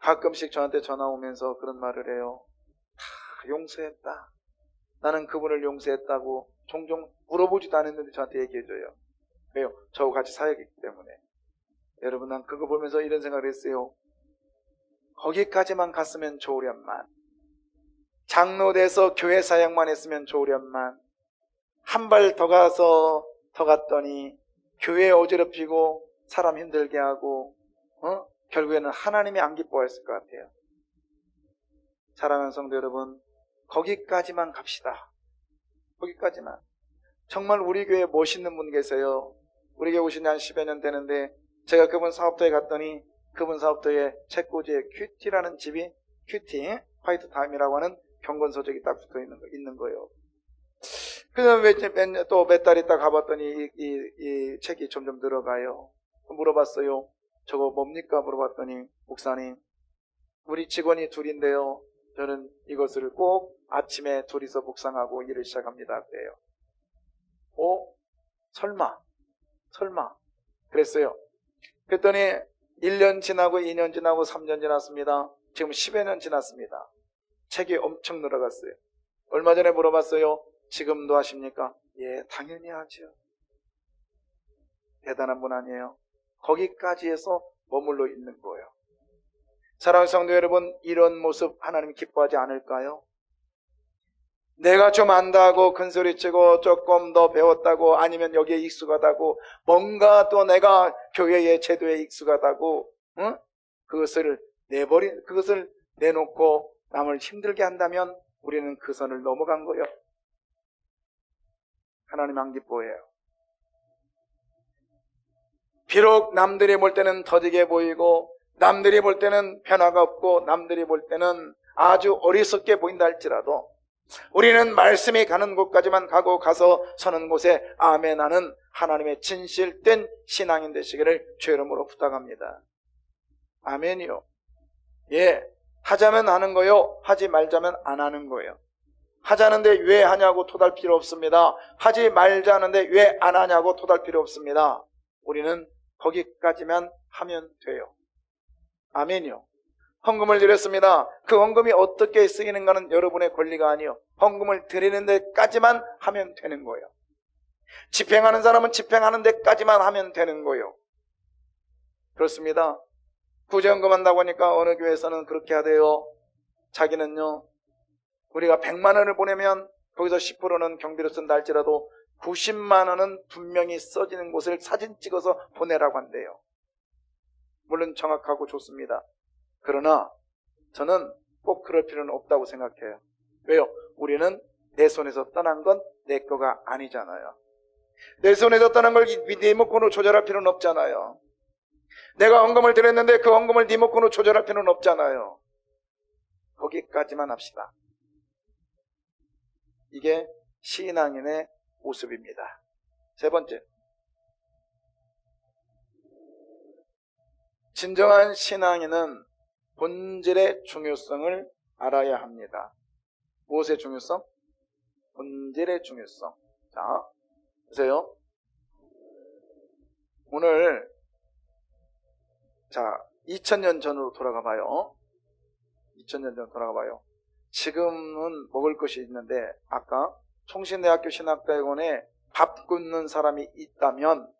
Speaker 1: 가끔씩 저한테 전화 오면서 그런 말을 해요. 다 용서했다. 나는 그분을 용서했다고 종종 물어보지도 않았는데 저한테 얘기해줘요. 왜요? 저하고 같이 사역이기 때문에. 여러분, 난 그거 보면서 이런 생각을 했어요. 거기까지만 갔으면 좋으련만, 장로 돼서 교회 사역만 했으면 좋으련만, 한 발 더 갔더니 교회 어지럽히고 사람 힘들게 하고 결국에는 하나님이 안 기뻐했을 것 같아요. 사랑하는 성도 여러분, 거기까지만 갑시다. 거기까지만. 정말 우리 교회에 멋있는 분 계세요. 우리 교회 오신 지 한 10여 년 되는데 제가 그분 사업도에 갔더니 그분 사업도에 책꽂이에 큐티라는 집이 큐티, 화이트 타임이라고 하는 경건서적이 딱 붙어 있는 거예요. 그래서 또 몇 달 있다 가봤더니 이 책이 점점 늘어가요. 물어봤어요. 저거 뭡니까? 물어봤더니 목사님, 우리 직원이 둘인데요. 저는 이것을 꼭 아침에 둘이서 묵상하고 일을 시작합니다. 그래요. 설마. 그랬어요. 그랬더니 1년 지나고 2년 지나고 3년 지났습니다. 지금 10여 년 지났습니다. 책이 엄청 늘어갔어요. 얼마 전에 물어봤어요. 지금도 하십니까? 예, 당연히 하죠. 대단한 분 아니에요? 거기까지 해서 머물러 있는 거예요. 사랑하는 성도 여러분, 이런 모습 하나님 기뻐하지 않을까요? 내가 좀 안다고 큰소리치고 조금 더 배웠다고 아니면 여기에 익숙하다고 뭔가 또 내가 교회의 제도에 익숙하다고 그것을 내놓고 남을 힘들게 한다면 우리는 그 선을 넘어간 거예요. 하나님 안 기뻐해요. 비록 남들이 볼 때는 더디게 보이고 남들이 볼 때는 변화가 없고 남들이 볼 때는 아주 어리석게 보인다 할지라도 우리는 말씀이 가는 곳까지만 가서 서는 곳에 아멘 하는 하나님의 진실된 신앙인 되시기를 주의 이름으로 부탁합니다. 아멘이요. 예, 하자면 하는 거요, 하지 말자면 안 하는 거예요. 하자는데 왜 하냐고 토달 필요 없습니다. 하지 말자는데 왜 안 하냐고 토달 필요 없습니다. 우리는 거기까지만 하면 돼요. 아멘이요. 헌금을 드렸습니다. 그 헌금이 어떻게 쓰이는가는 여러분의 권리가 아니요, 헌금을 드리는 데까지만 하면 되는 거예요. 집행하는 사람은 집행하는 데까지만 하면 되는 거예요. 그렇습니다. 구제헌금 한다고 하니까 어느 교회에서는 그렇게 하대요. 자기는요, 우리가 100만 원을 보내면 거기서 10%는 경비로 쓴다 할지라도 90만 원은 분명히 써지는 곳을 사진 찍어서 보내라고 한대요. 물론 정확하고 좋습니다. 그러나 저는 꼭 그럴 필요는 없다고 생각해요. 왜요? 우리는 내 손에서 떠난 건 내 거가 아니잖아요. 내 손에서 떠난 걸 리모컨으로 조절할 필요는 없잖아요. 내가 헌금을 드렸는데 그 헌금을 리모컨으로 조절할 필요는 없잖아요. 거기까지만 합시다. 이게 신앙인의 모습입니다. 세 번째, 진정한 신앙인은 본질의 중요성을 알아야 합니다. 무엇의 중요성? 본질의 중요성. 자, 보세요. 오늘 2000년 전으로 돌아가 봐요. 2000년 전 돌아가 봐요. 지금은 먹을 것이 있는데 아까 총신대학교 신학대학원에 밥 굶는 사람이 있다면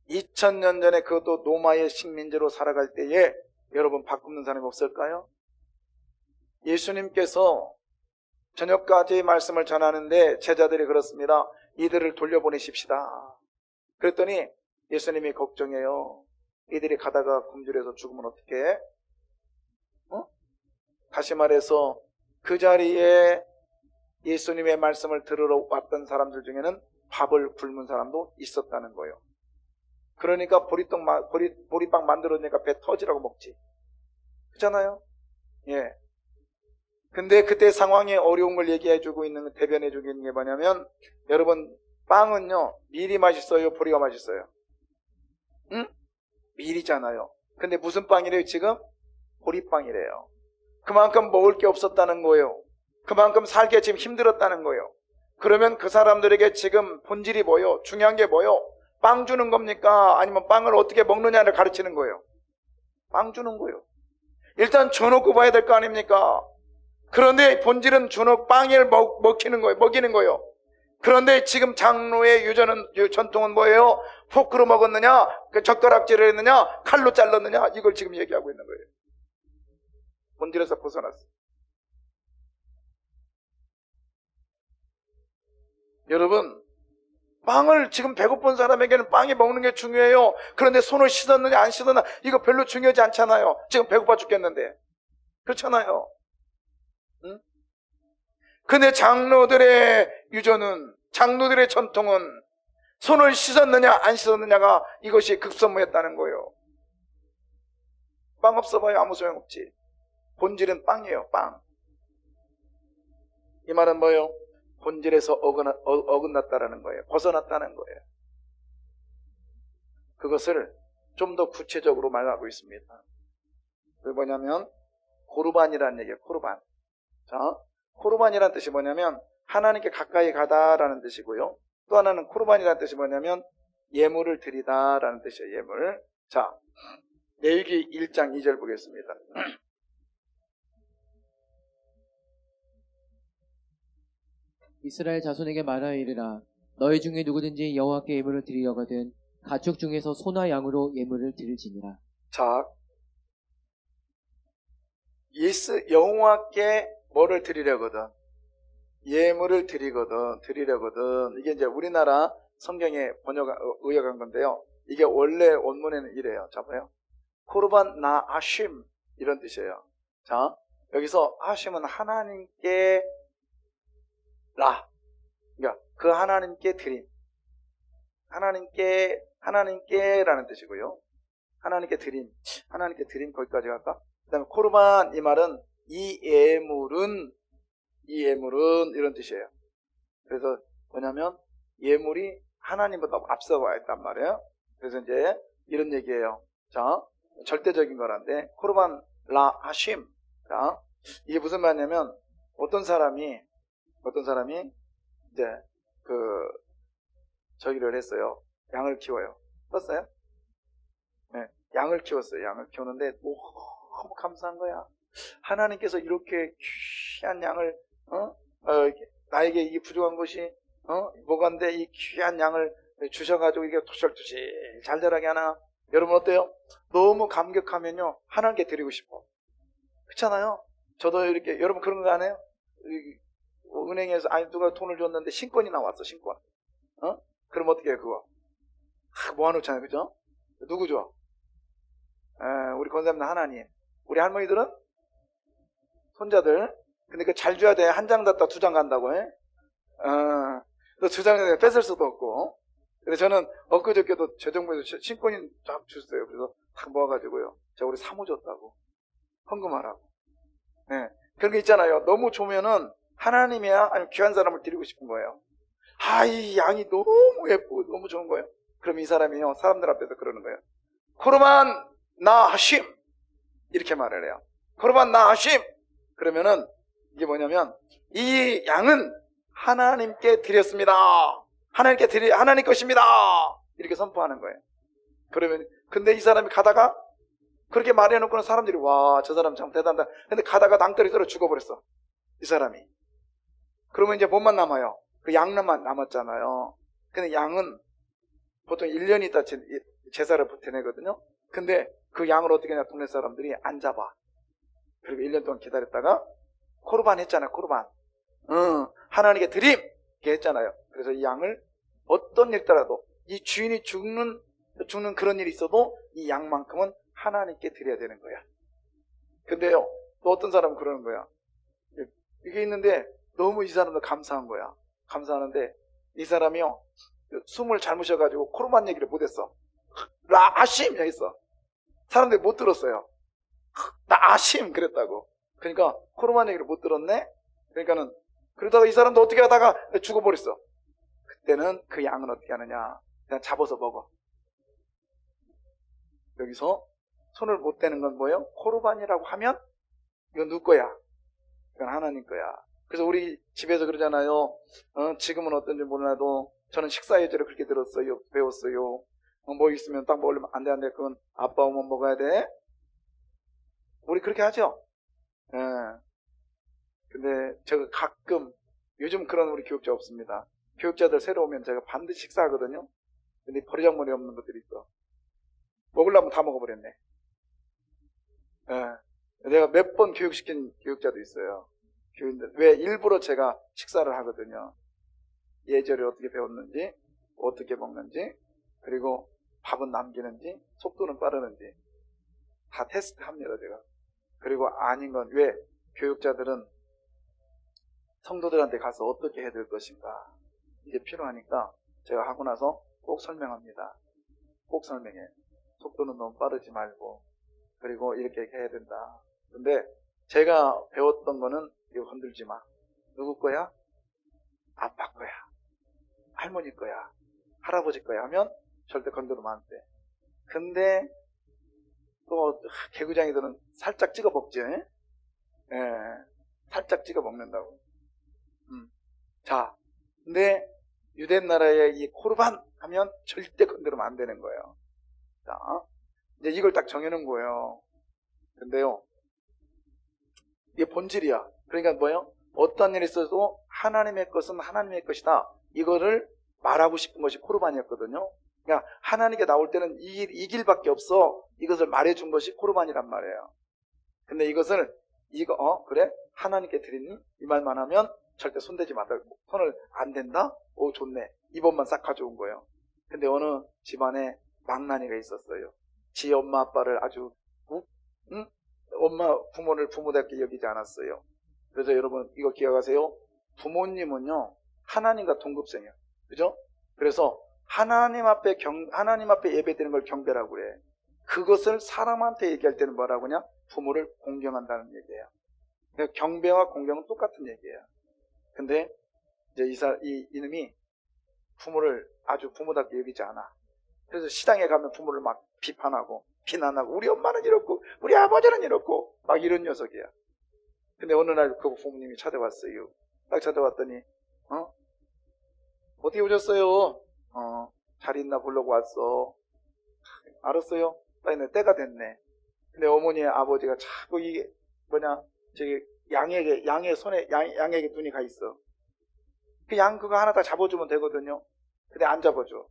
Speaker 1: 2000년 전에 그것도 노마의 식민지로 살아갈 때에 여러분 밥 굶는 사람이 없을까요? 예수님께서 저녁까지 말씀을 전하는데 제자들이 그렇습니다. 이들을 돌려보내십시다. 그랬더니 예수님이 걱정해요. 이들이 가다가 굶주려서 죽으면 어떡해? 다시 말해서 그 자리에 예수님의 말씀을 들으러 왔던 사람들 중에는 밥을 굶은 사람도 있었다는 거예요. 그러니까 보리빵 만들어내니까 배 터지라고 먹지. 그렇잖아요? 예. 근데 그때 상황에 어려운 걸 얘기해주고 있는, 대변해주고 있는 게 뭐냐면, 여러분, 빵은요, 밀이 맛있어요? 보리가 맛있어요? 응? 밀이잖아요. 근데 무슨 빵이래요, 지금? 보리빵이래요. 그만큼 먹을 게 없었다는 거예요. 그만큼 살기가 지금 힘들었다는 거예요. 그러면 그 사람들에게 지금 본질이 뭐예요? 중요한 게 뭐예요? 빵 주는 겁니까? 아니면 빵을 어떻게 먹느냐를 가르치는 거예요. 빵 주는 거예요. 일단 줘놓고 봐야 될 거 아닙니까? 그런데 본질은 빵을 먹이는 거예요. 그런데 지금 장로의 전통은 뭐예요? 포크로 먹었느냐? 젓가락질을 했느냐? 칼로 잘랐느냐? 이걸 지금 얘기하고 있는 거예요. 본질에서 벗어났어요. 여러분, 빵을 지금 배고픈 사람에게는 빵이 먹는 게 중요해요. 그런데 손을 씻었느냐 안 씻었느냐 이거 별로 중요하지 않잖아요. 지금 배고파 죽겠는데. 그렇잖아요. 응? 근데 장로들의 유전은, 장로들의 전통은 손을 씻었느냐 안 씻었느냐가 이것이 급선무였다는 거예요. 빵 없어봐야 아무 소용없지. 본질은 빵이에요. 빵. 이 말은 뭐예요? 본질에서 어긋났다라는 거예요. 벗어났다는 거예요. 그것을 좀 더 구체적으로 말하고 있습니다. 그게 뭐냐면 고르반이라는 얘기예요. 고르반. 자, 고르반이라는 뜻이 뭐냐면 하나님께 가까이 가다라는 뜻이고요. 또 하나는 고르반이라는 뜻이 뭐냐면 예물을 드리다라는 뜻이에요. 예물. 자, 레위기 1장 2절 보겠습니다.
Speaker 2: 이스라엘 자손에게 말하여 이르라. 너희 중에 누구든지 여호와께 예물을 드리려거든 가축 중에서 소나 양으로 예물을 드릴지니라.
Speaker 1: 자, 여호와께 뭐를 드리려거든? 예물을 드리려거든. 이게 이제 우리나라 성경에 의역한 건데요. 이게 원래 원문에는 이래요. 자, 봐요. 코르반 나 아심 이런 뜻이에요. 자, 여기서 아심은 하나님께 그러니까 그 하나님께 드림. 하나님께라는 뜻이고요. 하나님께 드림 거기까지 갈까? 그 다음에 코르반 이 말은 이 예물은 이런 뜻이에요. 그래서 뭐냐면 예물이 하나님보다 앞서와 있단 말이에요. 그래서 이제 이런 얘기예요. 자, 절대적인 거란데 코르반 라 하심. 자, 이게 무슨 말이냐면 어떤 사람이 이제 저기를 했어요. 양을 키워요. 떴어요? 네, 양을 키웠어요. 양을 키우는데 너무 감사한 거야. 하나님께서 이렇게 귀한 양을 나에게 이 부족한 것이 뭐간데 이 귀한 양을 주셔가지고 이게 도철도실 잘 자라게 하나. 여러분 어때요? 너무 감격하면요 하나님께 드리고 싶어. 그렇잖아요. 저도 이렇게 여러분 그런 거 안 해요? 은행에서 누가 돈을 줬는데 신권이 나왔어. 신권. 그럼 어떻게 해요 그거? 모아놓잖아요. 그죠? 누구죠? 우리 권사님 하나님. 우리 할머니들은 손자들. 근데 그 잘 줘야 돼. 한 장 갖다 두 장 간다고 해. 또 두 장에 뺏을 수도 없고. 근데 저는 엊그저께도 재정부에서 신권이 쫙 줬어요. 그래서 딱 모아가지고요. 제가 우리 사모 줬다고. 헌금하라고. 네. 그런 게 있잖아요. 너무 좋으면은 하나님이야 아니면 귀한 사람을 드리고 싶은 거예요. 이 양이 너무 예쁘고 너무 좋은 거예요. 그럼 이 사람이요 사람들 앞에서 그러는 거예요. 코르반 나 하심 이렇게 말을 해요. 코르반 나 하심. 그러면은 이게 뭐냐면 이 양은 하나님께 드렸습니다. 하나님 것입니다. 이렇게 선포하는 거예요. 그러면 근데 이 사람이 가다가 그렇게 말해놓고는 사람들이 와, 저 사람 참 대단하다. 근데 가다가 낭떠러지 떨어 죽어버렸어. 이 사람이. 그러면 이제 뭐만 남아요? 그 양만 남았잖아요. 근데 양은 보통 1년 있다 제사를 보태내거든요. 근데 그 양을 어떻게 하냐, 동네 사람들이 안 잡아. 그리고 1년 동안 기다렸다가 코르반 했잖아요. 코르반. 하나님께 드림! 이렇게 했잖아요. 그래서 이 양을 어떤 일 따라도 이 주인이 죽는 그런 일이 있어도 이 양만큼은 하나님께 드려야 되는 거야. 근데요, 또 어떤 사람은 그러는 거야. 이게 있는데 너무 이 사람도 감사한 거야. 감사하는데 이 사람이요, 숨을 잘못 쉬어가지고 코르반 얘기를 못했어. 라아심 했어. 사람들이 못 들었어요. 나아심 그랬다고. 그러니까 코르반 얘기를 못 들었네. 그러니까는 그러다가 이 사람도 어떻게 하다가 죽어버렸어. 그때는 그 양은 어떻게 하느냐, 그냥 잡아서 먹어. 여기서 손을 못 대는 건 뭐예요? 코르반이라고 하면 이건 누구 거야? 이건 하나님 거야. 그래서 우리 집에서 그러잖아요. 지금은 어떤지 몰라도 저는 식사 예절을 그렇게 들었어요. 배웠어요. 뭐 있으면 딱 먹으려면 안 돼. 그건 아빠 오면 먹어야 돼. 우리 그렇게 하죠. 예. 근데 제가 가끔 요즘 그런 우리 교육자 없습니다. 교육자들 새로 오면 제가 반드시 식사하거든요. 근데 버리장머리 없는 것들이 있어. 먹으려면 다 먹어버렸네. 예. 내가 몇 번 교육시킨 교육자도 있어요. 교육인들. 왜? 일부러 제가 식사를 하거든요. 예절을 어떻게 배웠는지, 어떻게 먹는지, 그리고 밥은 남기는지, 속도는 빠르는지 다 테스트합니다, 제가. 그리고 아닌 건 왜? 교육자들은 성도들한테 가서 어떻게 해야 될 것인가 이게 필요하니까 제가 하고 나서 꼭 설명합니다. 꼭 설명해. 속도는 너무 빠르지 말고, 그리고 이렇게 해야 된다. 근데 제가 배웠던 거는 이거 건들지 마. 누구 거야? 아빠 거야. 할머니 거야. 할아버지 거야 하면 절대 건드리면 안 돼. 근데 또 개구장이들은 살짝 찍어 먹지. 예, 살짝 찍어 먹는다고. 자, 근데 유대 나라의 이 코르반 하면 절대 건드리면 안 되는 거예요. 자, 이제 이걸 딱 정해놓은 거예요. 근데요, 이게 본질이야. 그러니까 뭐예요? 어떤 일이 있어도 하나님의 것은 하나님의 것이다. 이거를 말하고 싶은 것이 코르반이었거든요. 그러니까 하나님께 나올 때는 이 길밖에 없어. 이것을 말해준 것이 코르반이란 말이에요. 근데 이것을 그래? 하나님께 드리니? 이 말만 하면 절대 손대지 마다. 손을 안 댄다? 오, 좋네. 이번만 싹 가져온 거예요. 근데 어느 집안에 망나니가 있었어요. 지 엄마 아빠를 아주 부모를 부모답게 여기지 않았어요. 그래서 여러분 이거 기억하세요. 부모님은요 하나님과 동급생이에요. 그죠? 그래서 하나님 앞에 예배드리는 걸 경배라고 그래. 그것을 사람한테 얘기할 때는 뭐라고 하냐? 부모를 공경한다는 얘기예요. 그러니까 경배와 공경은 똑같은 얘기예요. 근데 이제 이놈이 부모를 아주 부모답게 여기지 않아. 그래서 시장에 가면 부모를 막 비판하고 비난하고 우리 엄마는 이렇고 우리 아버지는 이렇고 막 이런 녀석이야. 근데 어느 날 그 부모님이 찾아왔어요. 딱 찾아왔더니 어떻게 오셨어요? 잘 있나 보려고 왔어. 알았어요? 딱 때가 됐네. 근데 어머니 아버지가 자꾸 이게 저기 양의 손에 양에게 눈이 가 있어. 그 양 그거 하나 다 잡아주면 되거든요. 근데 안 잡아줘.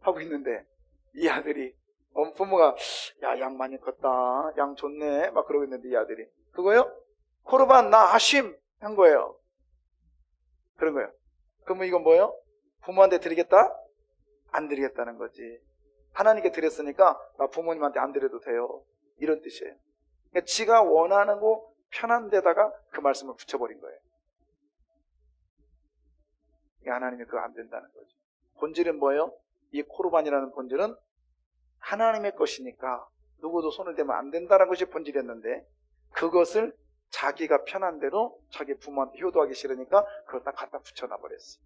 Speaker 1: 하고 있는데 이 아들이 부모가 야, 양 많이 컸다. 양 좋네. 막 그러고 있는데 이 아들이 그거요? 코르반 나 하심 한 거예요. 그런 거예요. 그러면 이건 뭐예요? 부모한테 드리겠다? 안 드리겠다는 거지. 하나님께 드렸으니까 나 부모님한테 안 드려도 돼요. 이런 뜻이에요. 그러니까 지가 원하는 거 편한 데다가 그 말씀을 붙여버린 거예요. 하나님이 그거 안 된다는 거죠. 본질은 뭐예요? 이 코르반이라는 본질은 하나님의 것이니까 누구도 손을 대면 안 된다는 것이 본질이었는데 그것을 자기가 편한 대로 자기 부모한테 효도하기 싫으니까 그걸 딱 갖다 붙여놔버렸어요.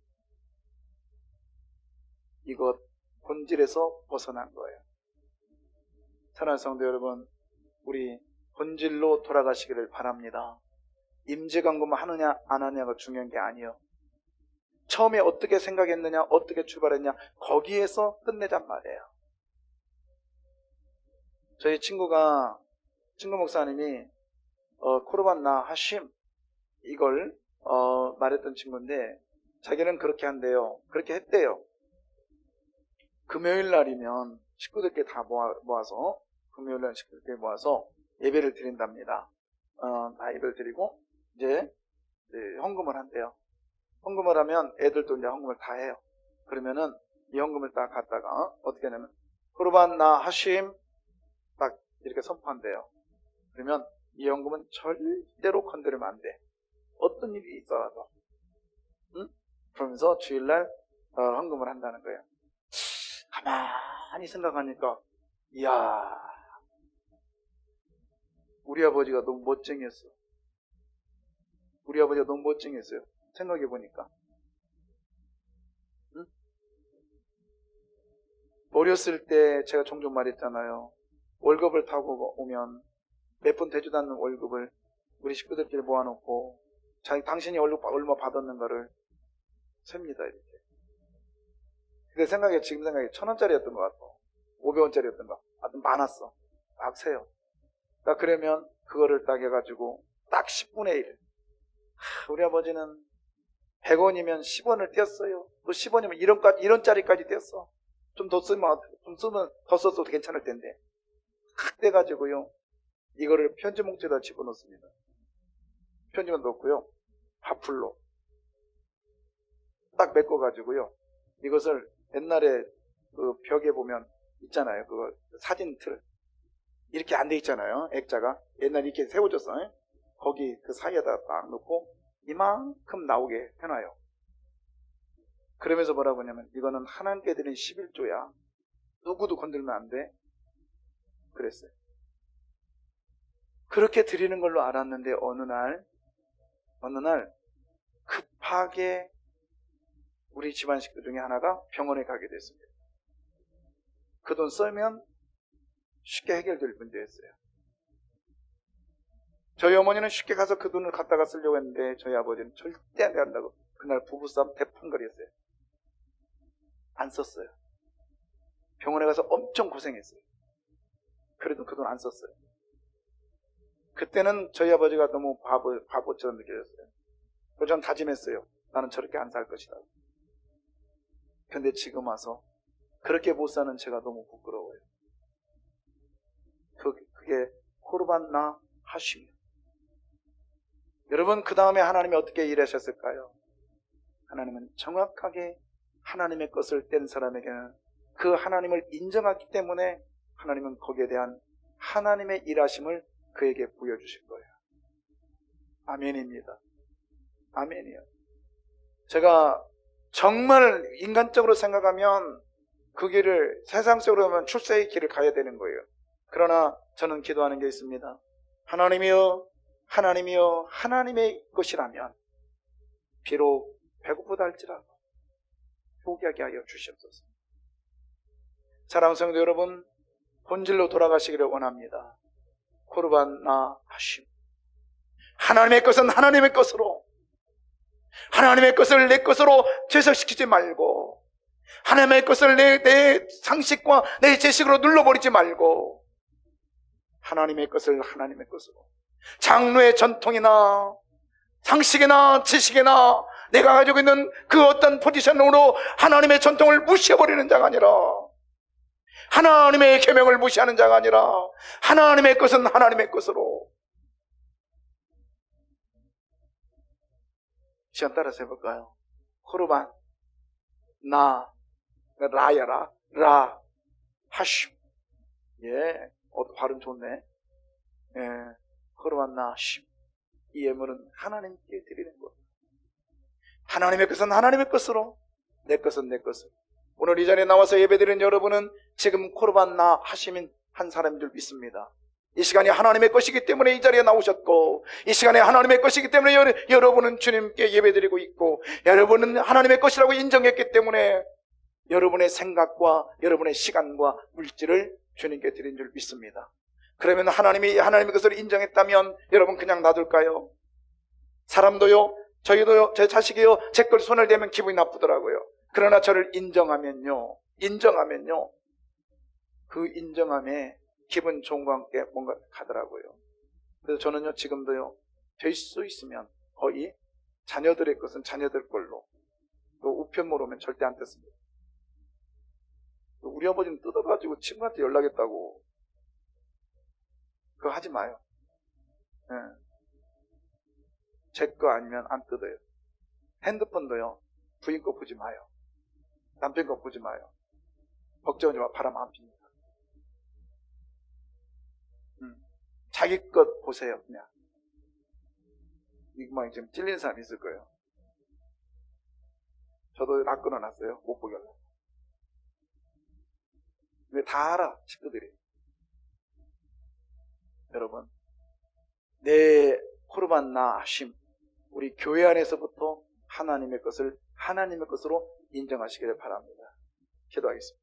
Speaker 1: 이것 본질에서 벗어난 거예요. 사랑하는 성도 여러분, 우리 본질로 돌아가시기를 바랍니다. 임재간구만 하느냐 안 하느냐가 중요한 게 아니에요. 처음에 어떻게 생각했느냐 어떻게 출발했냐 거기에서 끝내잔 말이에요. 저희 친구 목사님이 코르반 나 하심 이걸 말했던 친구인데 자기는 그렇게 한대요. 그렇게 했대요. 금요일 날이면 식구들끼리 다 모아서 금요일 날 식구들끼리 모아서 예배를 드린답니다. 다 예배를 드리고 이제 헌금을 한대요. 헌금을 하면 애들도 이제 헌금을 다 해요. 그러면은 이 헌금을 딱 갖다가 어떻게 하냐면 코르반 나 하심 딱 이렇게 선포한대요. 그러면 이 헌금은 절대로 건드리면 안 돼. 어떤 일이 있어도. 응? 그러면서 주일날 헌금을 한다는 거예요. 가만히 생각하니까 이야 우리 아버지가 너무 멋쟁이였어. 우리 아버지가 너무 멋쟁이였어요. 생각해보니까. 응? 어렸을 때 제가 종종 말했잖아요. 월급을 타고 오면 몇 번 되지도 않는 월급을 우리 식구들끼리 모아놓고 당신이 월급 얼마 받았는가를 셉니다. 이렇게. 근데 지금 생각에 1,000원짜리였던 것 같고 500원짜리였던 것 같고 하여튼 많았어. 막 세요. 그러면 그거를 딱 해가지고 딱 10분의 1. 우리 아버지는 100원이면 10원을 떼었어요. 또 10원이면 1원짜리까지 떼었어. 좀 더 쓰면 더 썼어도 괜찮을 텐데. 탁 떼가지고요. 이거를 편지 봉투에다 집어넣습니다. 편지만 넣고요. 밥풀로 딱 메꿔가지고요. 이것을 옛날에 그 벽에 보면 있잖아요. 그거 사진 틀. 이렇게 안 돼 있잖아요. 액자가. 옛날에 이렇게 세워졌어. 거기 그 사이에다 딱 넣고 이만큼 나오게 해놔요. 그러면서 뭐라고 하냐면 이거는 하나님께 드린 11조야. 누구도 건들면 안 돼. 그랬어요. 그렇게 드리는 걸로 알았는데 어느 날 급하게 우리 집안 식구 중에 하나가 병원에 가게 됐습니다. 그 돈 쓰면 쉽게 해결될 문제였어요. 저희 어머니는 쉽게 가서 그 돈을 갖다가 쓰려고 했는데 저희 아버지는 절대 안 된다고 그날 부부싸움 대판거리였어요. 안 썼어요. 병원에 가서 엄청 고생했어요. 그래도 그 돈 안 썼어요. 그때는 저희 아버지가 너무 바보처럼 느껴졌어요. 그래서 전 다짐했어요. 나는 저렇게 안 살 것이다. 근데 지금 와서 그렇게 못 사는 제가 너무 부끄러워요. 그게 코르반나 하심이에요. 여러분, 그 다음에 하나님이 어떻게 일하셨을까요? 하나님은 정확하게 하나님의 것을 뗀 사람에게는 그 하나님을 인정했기 때문에 하나님은 거기에 대한 하나님의 일하심을 그에게 보여주실 거예요. 아멘입니다. 아멘이요. 제가 정말 인간적으로 생각하면 그 길을 세상적으로 하면 출세의 길을 가야 되는 거예요. 그러나 저는 기도하는 게 있습니다. 하나님이여, 하나님이여, 하나님의 것이라면 비록 배고프다 할지라도 포기하게 하여 주시옵소서. 사랑하는 성도 여러분, 본질로 돌아가시기를 원합니다. 코르반나 하심. 하나님의 것은 하나님의 것으로, 하나님의 것을 내 것으로 죄석시키지 말고, 하나님의 것을 내 상식과 내 제식으로 눌러버리지 말고, 하나님의 것을 하나님의 것으로, 장로의 전통이나 상식이나 지식이나 내가 가지고 있는 그 어떤 포지션으로 하나님의 전통을 무시해버리는 자가 아니라, 하나님의 계명을 무시하는 자가 아니라 하나님의 것은 하나님의 것으로. 시간 따라서 해볼까요? 코르반 나 라야라 라 하심. 예, 발음 좋네. 예, 코르반 나 하심. 이 예물은 하나님께 드리는 것. 하나님의 것은 하나님의 것으로, 내 것은 내 것으로. 오늘 이 자리에 나와서 예배드리는 여러분은 지금 코르반 나 하시민 한 사람인 줄 믿습니다. 이 시간이 하나님의 것이기 때문에 이 자리에 나오셨고, 이 시간에 하나님의 것이기 때문에 여러분은 주님께 예배드리고 있고, 여러분은 하나님의 것이라고 인정했기 때문에 여러분의 생각과 여러분의 시간과 물질을 주님께 드린 줄 믿습니다. 그러면 하나님이 하나님의 것을 인정했다면 여러분 그냥 놔둘까요? 사람도요, 저희도요, 제 자식이요, 제 걸 손을 대면 기분이 나쁘더라고요. 그러나 저를 인정하면요, 그 인정함에 기분 좋은 것 함께 뭔가 가더라고요. 그래서 저는요, 지금도요, 될 수 있으면 거의 자녀들의 것은 자녀들 걸로, 또 우편물 오면 절대 안 뜯습니다. 우리 아버지는 뜯어가지고 친구한테 연락했다고. 그거 하지 마요. 네. 제 거 아니면 안 뜯어요. 핸드폰도요, 부인 거 보지 마요. 남편 거 보지 마요. 걱정하지 마. 바람 안 핍니다. 자기 것 보세요. 그냥. 이거 막 지금 찔린 사람 있을 거예요. 저도 다 끊어놨어요. 못 보게 하려고. 근데 다 알아, 식구들이. 여러분, 내 코르반 나 하심, 우리 교회 안에서부터 하나님의 것을 하나님의 것으로 인정하시기를 바랍니다. 기도하겠습니다.